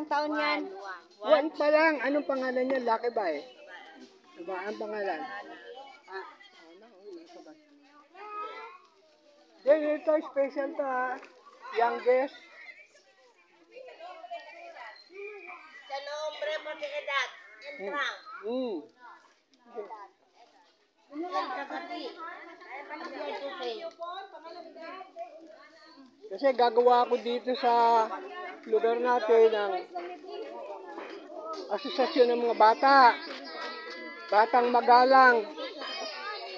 taon yan? One pa lang. Anong pangalan niya? Lucky ba eh? Diba? Ang pangalan? Then, ito special to ha. Youngest. Sa nombre mo de edad. Entrang. Kasi gagawa ako dito sa lugar natin ng asosasyon ng mga bata. Batang Magalang.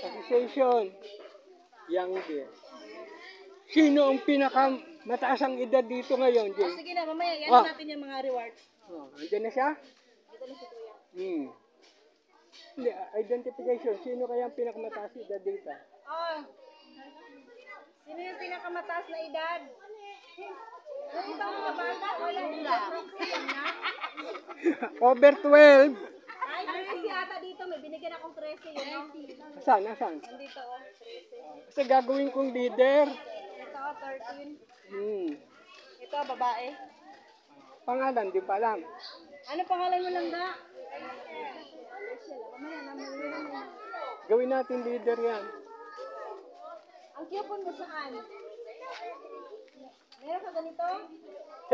Association. Youngest. Sino ang pinakamataas ang edad dito ngayon, Jay? Sige na, mamaya, yan natin yung mga rewards. Andyan na siya? Dito na si Kuya. Hindi, identification. Sino kaya ang pinakamataas edad dito? Sino yung pinakamataas na edad? Yung ibang mga bata, wala edad. Over 12. Ay, 13 ata dito. May binigyan akong 13. Yun, no? Saan? Nasaan? Nandito, 13. Kasi gagawin kong leader. Ito, 13. Ito, babae. Pangalan, di pa alam. Ano pangalan mo lang ga? Gawin natin leader yan. Ang coupon mo saan? Meron ka ganito?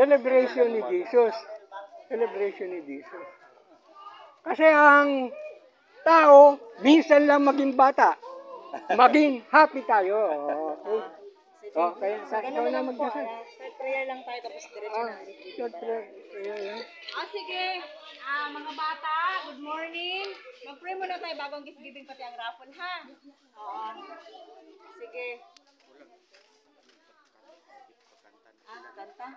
Celebration ni Jesus. Celebration ni Jesus. Kasi ang tao, minsan lang maging bata. Maging happy tayo. Okay. Kaya ikaw na magdasal. Start prayer lang tayo tapos diretso na. Short prayer. Sige. Mga bata, good morning. Mag-pray muna tayo bagong gift-giving pati ang raffle, ha? Oo. Sige. Kanta?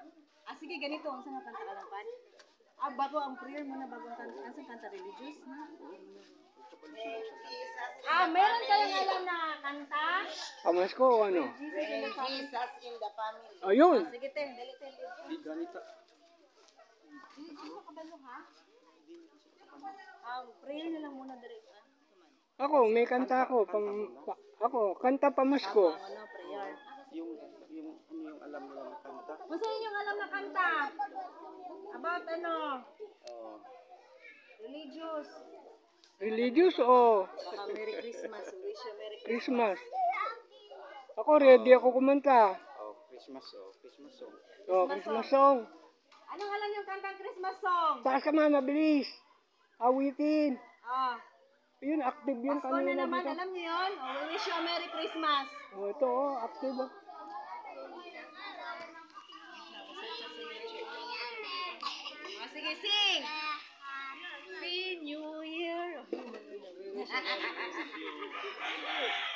Sige, ganito. Ang saan kanta ka lang, Pan? Bago ang prayer muna, bago ang kanta. Ang saan kanta? Religious, na? Meron kayong alam na kanta? Kamas ko, ano? Jesus in the family. Ayun. Sige, te. Dali, te. Hindi ko kabalo, ha? Prayer na lang muna direct, ha? Ako, may kanta ako. Ako, kanta pamasko. Prayer. Yung alam mo na kanta? Kung saan yung alam na kanta? About ano? Religious. Religious o Baka Merry Christmas. Wish you Merry Christmas? Ako, ready ako kumanta. Christmas song. Christmas song. Anong alam yung kantang Christmas song? Taas ka mabilis. Awitin. Yun, active yun Pasko na kanina naman, dito. alam niyo yun? We wish you a Merry Christmas. Ito, active. Sige, sing! Happy New Year.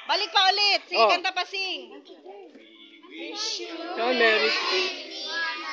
Balik pa ulit. Sige, kanta pa, sing. Wish you Merry Christmas.